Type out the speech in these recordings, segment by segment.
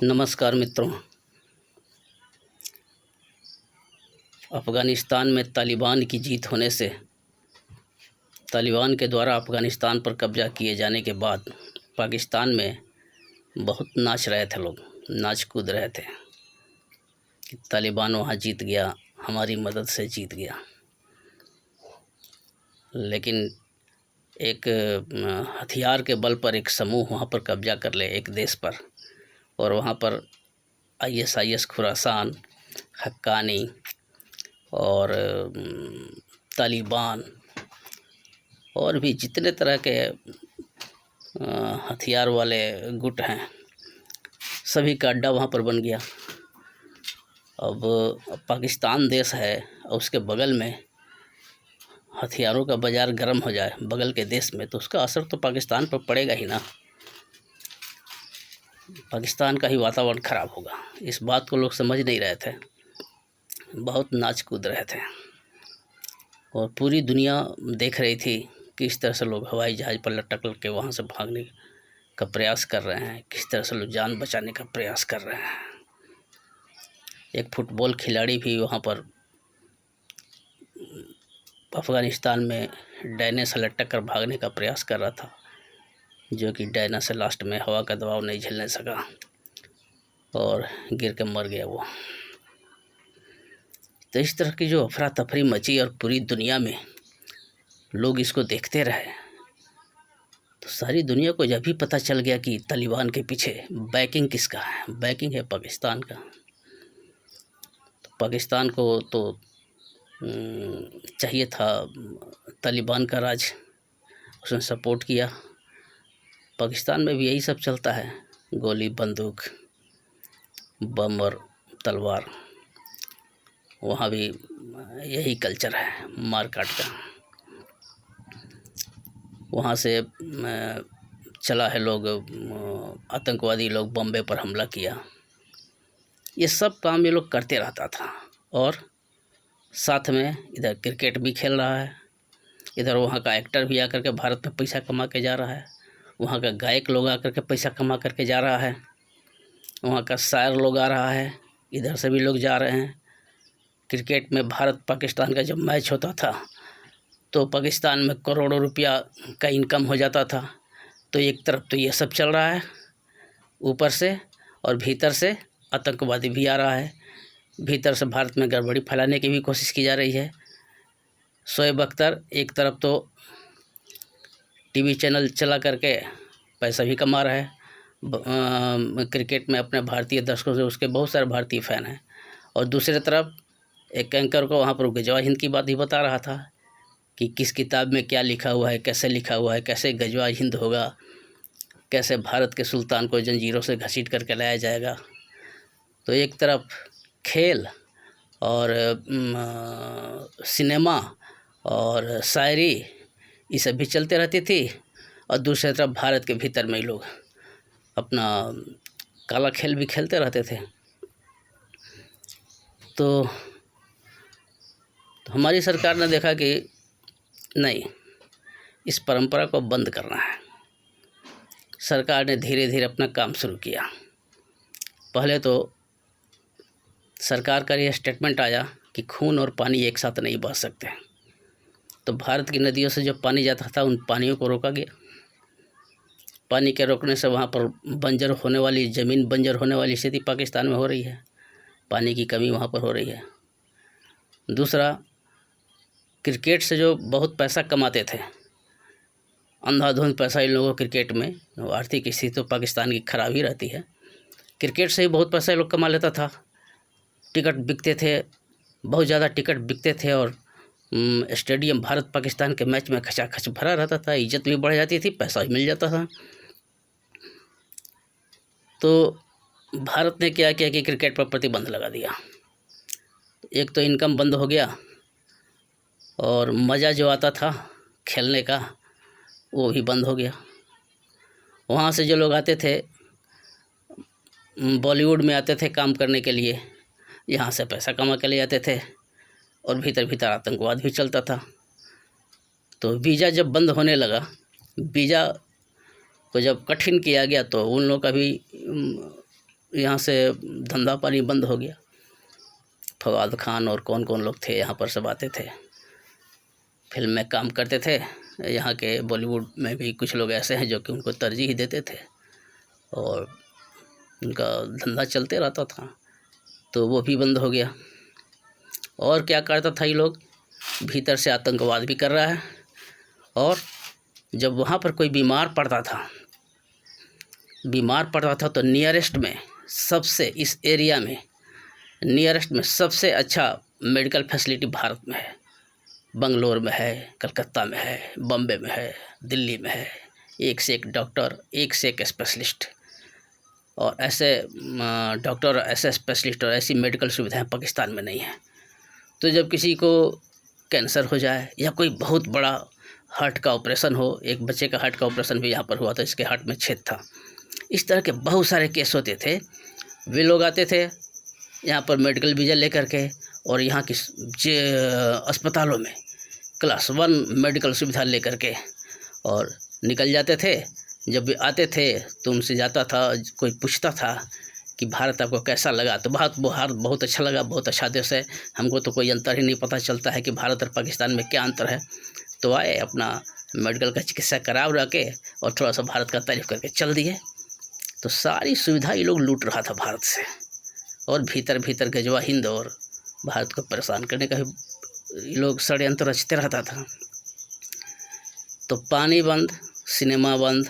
नमस्कार मित्रों। अफ़गानिस्तान में तालिबान की जीत होने से, तालिबान के द्वारा अफ़गानिस्तान पर कब्ज़ा किए जाने के बाद पाकिस्तान में बहुत नाच रहे थे लोग, नाच कूद रहे थे कि तालिबान वहाँ जीत गया, हमारी मदद से जीत गया। लेकिन एक हथियार के बल पर एक समूह वहाँ पर कब्ज़ा कर ले एक देश पर, और वहाँ पर ISIS खुरासान, हक्कानी और तालिबान और भी जितने तरह के हथियार वाले गुट हैं, सभी का अड्डा वहाँ पर बन गया। अब पाकिस्तान देश है और उसके बगल में हथियारों का बाज़ार गर्म हो जाए बगल के देश में, तो उसका असर तो पाकिस्तान पर पड़ेगा ही ना। पाकिस्तान का ही वातावरण ख़राब होगा। इस बात को लोग समझ नहीं रहे थे, बहुत नाच कूद रहे थे और पूरी दुनिया देख रही थी कि किस तरह से लोग हवाई जहाज़ पर लटक के वहाँ से भागने का प्रयास कर रहे हैं, किस तरह से लोग जान बचाने का प्रयास कर रहे हैं। एक फुटबॉल खिलाड़ी भी वहाँ पर अफ़गानिस्तान में डैने से लटक कर भागने का प्रयास कर रहा था, जो कि डैना से लास्ट में हवा का दबाव नहीं झेलने सका और गिर के मर गया वो। तो इस तरह की जो अफरा तफरी मची और पूरी दुनिया में लोग इसको देखते रहे, तो सारी दुनिया को यह भी पता चल गया कि तालिबान के पीछे बैकिंग किसका है। बैकिंग है पाकिस्तान का। तो पाकिस्तान को तो चाहिए था तालिबान का राज, उसने सपोर्ट किया। पाकिस्तान में भी यही सब चलता है, गोली बंदूक बम और तलवार। वहाँ भी यही कल्चर है मार काट का। वहाँ से चला है लोग, आतंकवादी लोग बॉम्बे पर हमला किया। ये सब काम ये लोग करते रहता था और साथ में इधर क्रिकेट भी खेल रहा है, इधर वहाँ का एक्टर भी आकर के भारत में पैसा कमा के जा रहा है, वहाँ का गायक लोग आकर के पैसा कमा करके जा रहा है, वहाँ का शायर लोग आ रहा है, इधर से भी लोग जा रहे हैं। क्रिकेट में भारत पाकिस्तान का जब मैच होता था तो पाकिस्तान में करोड़ों रुपया का इनकम हो जाता था। तो एक तरफ तो ये सब चल रहा है ऊपर से, और भीतर से आतंकवादी भी आ रहा है, भीतर से भारत में गड़बड़ी फैलाने की भी कोशिश की जा रही है। शोएब अख्तर एक तरफ तो टीवी चैनल चला करके पैसा भी कमा रहा है, क्रिकेट में अपने भारतीय दर्शकों से उसके बहुत सारे भारतीय फ़ैन हैं, और दूसरी तरफ एक एंकर को वहाँ पर गजवा हिंद की बात ही बता रहा था कि किस किताब में क्या लिखा हुआ है, कैसे लिखा हुआ है, कैसे गजवा हिंद होगा, कैसे भारत के सुल्तान को जंजीरों से घसीट करके लाया जाएगा। तो एक तरफ खेल और सिनेमा और शायरी ये सब भी चलते रहती थी, और दूसरी तरफ भारत के भीतर में ही लोग अपना काला खेल भी खेलते रहते थे। तो हमारी सरकार ने देखा कि नहीं, इस परंपरा को बंद करना है। सरकार ने धीरे धीरे अपना काम शुरू किया। पहले तो सरकार का ये स्टेटमेंट आया कि खून और पानी एक साथ नहीं बह सकते। तो भारत की नदियों से जो पानी जाता था उन पानियों को रोका गया। पानी के रोकने से वहाँ पर बंजर होने वाली ज़मीन, बंजर होने वाली स्थिति पाकिस्तान में हो रही है, पानी की कमी वहाँ पर हो रही है। दूसरा, क्रिकेट से जो बहुत पैसा कमाते थे, अंधाधुंध पैसा इन लोगों को क्रिकेट में, आर्थिक स्थिति तो पाकिस्तान की खराब ही रहती है, क्रिकेट से ही बहुत पैसा लोग कमा लेता था। टिकट बिकते थे, बहुत ज़्यादा टिकट बिकते थे, और स्टेडियम भारत पाकिस्तान के मैच में खचाखच भरा रहता था, इज्जत भी बढ़ जाती थी, पैसा भी मिल जाता था। तो भारत ने क्या किया कि क्रिकेट पर प्रतिबंध लगा दिया। एक तो इनकम बंद हो गया, और मज़ा जो आता था खेलने का वो भी बंद हो गया। वहाँ से जो लोग आते थे, बॉलीवुड में आते थे काम करने के लिए, यहाँ से पैसा कमा के ले जाते थे, और भीतर भीतर आतंकवाद भी चलता था। तो वीज़ा जब बंद होने लगा, वीज़ा को जब कठिन किया गया, तो उन लोगों का भी यहाँ से धंधा पानी बंद हो गया। फवाद खान और कौन कौन लोग थे यहाँ पर सब आते थे, फिल्म में काम करते थे। यहाँ के बॉलीवुड में भी कुछ लोग ऐसे हैं जो कि उनको तरजीह देते थे और उनका धंधा चलते रहता था, तो वो भी बंद हो गया। और क्या करता था ये लोग, भीतर से आतंकवाद भी कर रहा है। और जब वहाँ पर कोई बीमार पड़ता था तो नियरेस्ट में सबसे, इस एरिया में नियरेस्ट में सबसे अच्छा मेडिकल फैसिलिटी भारत में है। बंगलोर में है, कलकत्ता में है, बम्बे में है, दिल्ली में है। एक से एक डॉक्टर, एक से एक स्पेशलिस्ट, और ऐसे डॉक्टर, ऐसे स्पेशलिस्ट और ऐसी मेडिकल सुविधाएं पाकिस्तान में नहीं है। तो जब किसी को कैंसर हो जाए या कोई बहुत बड़ा हार्ट का ऑपरेशन हो, एक बच्चे का हार्ट का ऑपरेशन भी यहाँ पर हुआ था, इसके हार्ट में छेद था, इस तरह के बहुत सारे केस होते थे। वे लोग आते थे यहाँ पर मेडिकल वीज़ा लेकर के, और यहाँ की अस्पतालों में क्लास 1 मेडिकल सुविधा लेकर के और निकल जाते थे। जब वे आते थे तो उनसे जाता था, कोई पूछता था कि भारत आपको कैसा लगा, तो भारत बहुत अच्छा लगा, बहुत अच्छा देश है, हमको तो कोई अंतर ही नहीं पता चलता है कि भारत और पाकिस्तान में क्या अंतर है। तो आए, अपना मेडिकल का चिकित्सा करा के और थोड़ा सा भारत का तारीफ करके चल दिए। तो सारी सुविधा ये लोग लूट रहा था भारत से, और भीतर भीतर गजवा हिंद और भारत को परेशान करने का ये लोग षड्यंत्र रचते रहता था। तो पानी बंद, सिनेमा बंद,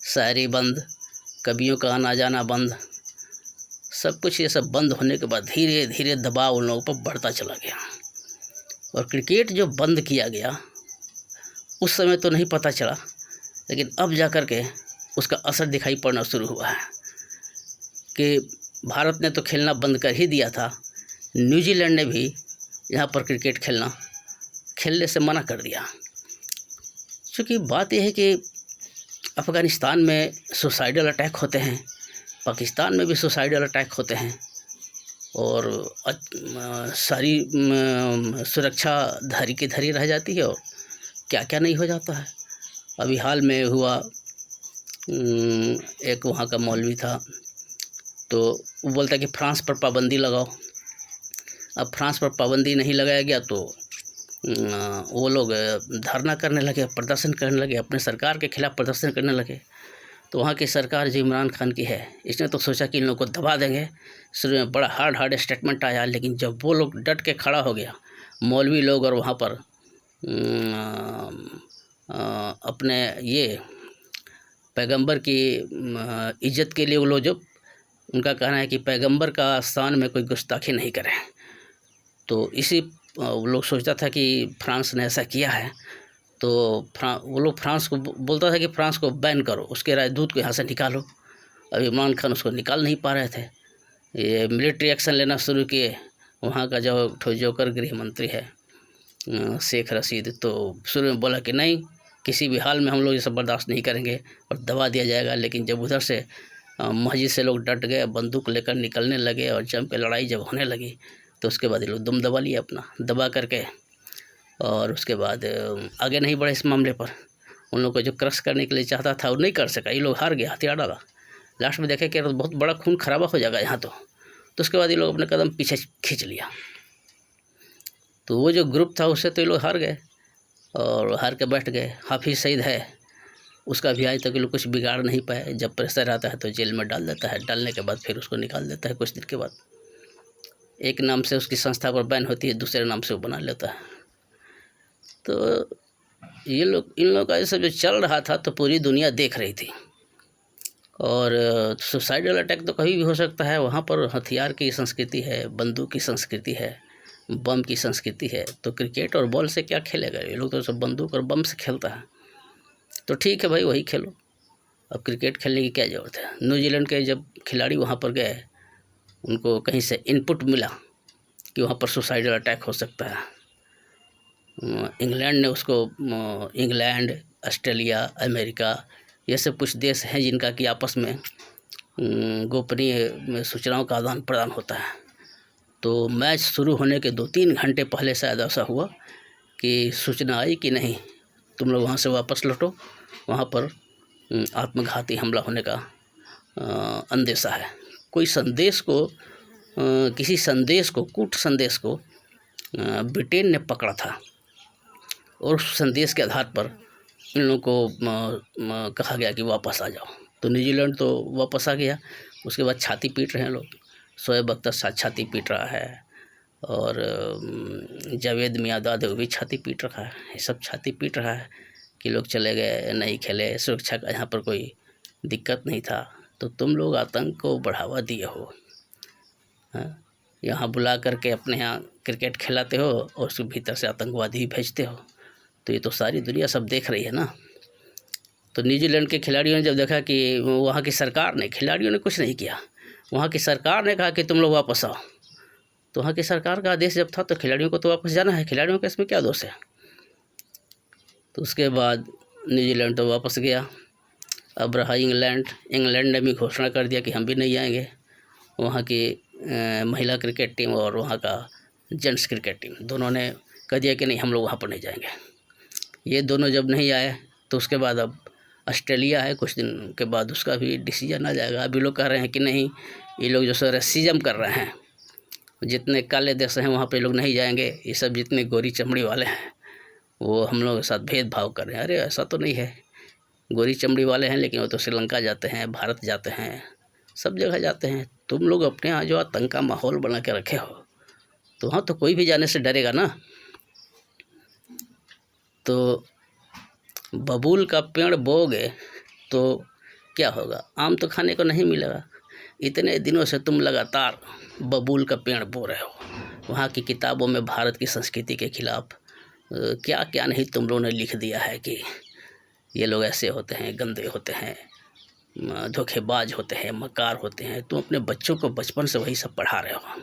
शायरी बंद, कवियों का आना जाना बंद, सब कुछ ये सब बंद होने के बाद धीरे धीरे दबाव उन लोगों पर बढ़ता चला गया। और क्रिकेट जो बंद किया गया उस समय तो नहीं पता चला, लेकिन अब जा कर के उसका असर दिखाई पड़ना शुरू हुआ है कि भारत ने तो खेलना बंद कर ही दिया था, न्यूजीलैंड ने भी यहाँ पर क्रिकेट खेलने से मना कर दिया। क्योंकि बात यह है कि अफ़गानिस्तान में सुसाइडल अटैक होते हैं, पाकिस्तान में भी सुसाइडल अटैक होते हैं, और सारी सुरक्षा धरी की धरी रह जाती है, और क्या क्या नहीं हो जाता है। अभी हाल में हुआ, एक वहाँ का मौलवी था, तो वो बोलता है कि फ्रांस पर पाबंदी लगाओ। अब फ्रांस पर पाबंदी नहीं लगाया गया तो वो लोग धरना करने लगे, प्रदर्शन करने लगे, अपने सरकार के खिलाफ प्रदर्शन करने लगे। तो वहाँ की सरकार जो इमरान खान की है, इसने तो सोचा कि इन लोगों को दबा देंगे। शुरू में बड़ा हार्ड स्टेटमेंट आया, लेकिन जब वो लोग डट के खड़ा हो गया, मौलवी लोग, और वहाँ पर अपने ये पैगंबर की इज्जत के लिए वो लोग, जो उनका कहना है कि पैगंबर का स्थान में कोई गुस्ताखी नहीं करे, तो इसी वो लोग सोचता था कि फ्रांस ने ऐसा किया है, तो वो लोग फ्रांस को बोलता था कि फ्रांस को बैन करो, उसके राजदूत को यहाँ से निकालो। अब इमरान खान उसको निकाल नहीं पा रहे थे, ये मिलिट्री एक्शन लेना शुरू किए। वहाँ का जो जोकर गृह मंत्री है शेख रशीद, तो शुरू में बोला कि नहीं, किसी भी हाल में हम लोग ये सब बर्दाश्त नहीं करेंगे और दबा दिया जाएगा। लेकिन जब उधर से मस्जिद से लोग डट गए, बंदूक लेकर निकलने लगे और जम के लड़ाई जब होने लगी, तो उसके बाद ये लोग दम दबा लिया अपना, दबा करके, और उसके बाद आगे नहीं बढ़े इस मामले पर। उन लोगों को जो क्रश करने के लिए चाहता था वो नहीं कर सका, ये लोग हार गए, हथियार डाला। लास्ट में देखे कि बहुत बड़ा खून खराबा हो जाएगा यहाँ, तो उसके बाद ये लोग अपने कदम पीछे खींच लिया। तो वो जो ग्रुप था उससे तो ये लोग हार गए और हार के बैठ गए। हाफिज़ सईद है, उसका भी आज तक ये लोग कुछ बिगाड़ नहीं पाए। जब प्रेशर आता है तो जेल में डाल देता है, डालने के बाद फिर उसको निकाल देता है कुछ दिन के बाद। एक नाम से उसकी संस्था पर बैन होती है, दूसरे नाम से वो बना लेता है। तो ये लोग, इन लोगों का ये सब जो चल रहा था तो पूरी दुनिया देख रही थी। और सुसाइडल अटैक तो कहीं भी हो सकता है, वहाँ पर हथियार की संस्कृति है, बंदूक की संस्कृति है, बम की संस्कृति है। तो क्रिकेट और बॉल से क्या खेलेगा, ये लोग तो सब बंदूक और बम से खेलता है। तो ठीक है भाई, वही खेलो। अब क्रिकेट खेलने की क्या ज़रूरत है। न्यूजीलैंड के जब खिलाड़ी वहाँ पर गए, उनको कहीं से इनपुट मिला कि वहाँ पर सुसाइडल अटैक हो सकता है। इंग्लैंड ने उसको, इंग्लैंड, ऑस्ट्रेलिया, अमेरिका, ये सब कुछ देश हैं जिनका कि आपस में गोपनीय सूचनाओं का आदान प्रदान होता है। तो मैच शुरू होने के 2-3 घंटे पहले शायद ऐसा हुआ कि सूचना आई कि नहीं, तुम लोग वहाँ से वापस लौटो, वहाँ पर आत्मघाती हमला होने का अंदेशा है। कोई संदेश को किसी संदेश को, कूट संदेश को ब्रिटेन ने पकड़ा था और उस संदेश के आधार पर इन लोगों को कहा गया कि वापस आ जाओ। तो न्यूजीलैंड तो वापस आ गया। उसके बाद छाती पीट रहे हैं लोग, शोएब अख्तर छाती पीट रहा है और जावेद मियांदाद वो भी छाती पीट रहा है। ये सब छाती पीट रहा है कि लोग चले गए, नहीं खेले, सुरक्षा का यहाँ पर कोई दिक्कत नहीं था, तो तुम लोग आतंक को बढ़ावा दिए हो। यहाँ बुला करके अपने यहाँ क्रिकेट खिलाते हो और उसके भीतर से आतंकवादी भेजते हो। तो ये तो सारी दुनिया सब देख रही है ना। तो न्यूजीलैंड के खिलाड़ियों ने जब देखा कि वहाँ की सरकार ने, खिलाड़ियों ने कुछ नहीं किया, वहाँ की सरकार ने कहा कि तुम लोग वापस आओ, तो वहाँ की सरकार का आदेश जब था तो खिलाड़ियों को तो वापस जाना है। खिलाड़ियों का इसमें क्या दोष है? तो उसके बाद न्यूजीलैंड तो वापस गया। अब रहा इंग्लैंड ने भी घोषणा कर दिया कि हम भी नहीं आएंगे। वहाँ की महिला क्रिकेट टीम और वहाँ का जेंट्स क्रिकेट टीम दोनों ने कह दिया कि नहीं, हम लोग वहाँ पर नहीं जाएंगे। ये दोनों जब नहीं आए तो उसके बाद अब ऑस्ट्रेलिया है, कुछ दिन के बाद उसका भी डिसीजन आ जाएगा। अभी लोग कह रहे हैं कि नहीं, ये लोग जो सो रेसिज्म कर रहे हैं, जितने काले देश हैं वहाँ पे लोग नहीं जाएंगे, ये सब जितने गोरी चमड़ी वाले हैं वो हम लोगों के साथ भेदभाव कर रहे हैं। अरे ऐसा तो नहीं है, गोरी चमड़ी वाले हैं लेकिन वो तो श्रीलंका जाते हैं, भारत जाते हैं, सब जगह जाते हैं। तुम लोग अपने यहाँ जो आतंक का माहौल बना के रखे हो, तो वहाँ तो कोई भी जाने से डरेगा ना। तो बबूल का पेड़ बोओगे तो क्या होगा? आम तो खाने को नहीं मिलेगा। इतने दिनों से तुम लगातार बबूल का पेड़ बो रहे हो। वहाँ की किताबों में भारत की संस्कृति के खिलाफ क्या क्या नहीं तुम लोगों ने लिख दिया है कि ये लोग ऐसे होते हैं, गंदे होते हैं, धोखेबाज होते हैं, मकार होते हैं। तुम अपने बच्चों को बचपन से वही सब पढ़ा रहे हो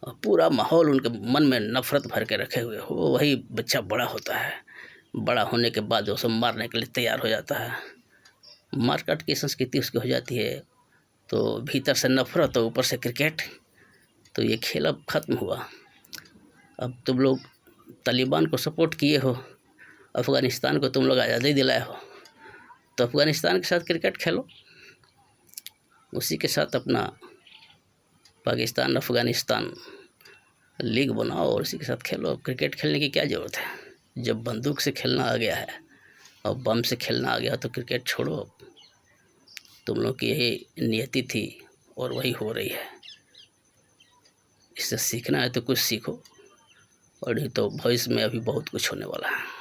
और पूरा माहौल उनके मन में नफरत भर के रखे हुए हो। वही बच्चा बड़ा होता है, बड़ा होने के बाद वो सब मारने के लिए तैयार हो जाता है। मारकाट की संस्कृति उसकी हो जाती है, तो भीतर से नफरत और ऊपर से क्रिकेट, तो ये खेल अब ख़त्म हुआ। अब तुम लोग तालिबान को सपोर्ट किए हो, अफ़गानिस्तान को तुम लोग आज़ादी दिलाए हो, तो अफ़गानिस्तान के साथ क्रिकेट खेलो, उसी के साथ अपना पाकिस्तान अफ़गानिस्तान लीग बनाओ और उसी के साथ खेलो। अब क्रिकेट खेलने की क्या ज़रूरत है? जब बंदूक से खेलना आ गया है और बम से खेलना आ गया तो क्रिकेट छोड़ो। तुम लोग की यही नियति थी और वही हो रही है। इससे सीखना है तो कुछ सीखो, और नहीं तो भविष्य में अभी बहुत कुछ होने वाला है।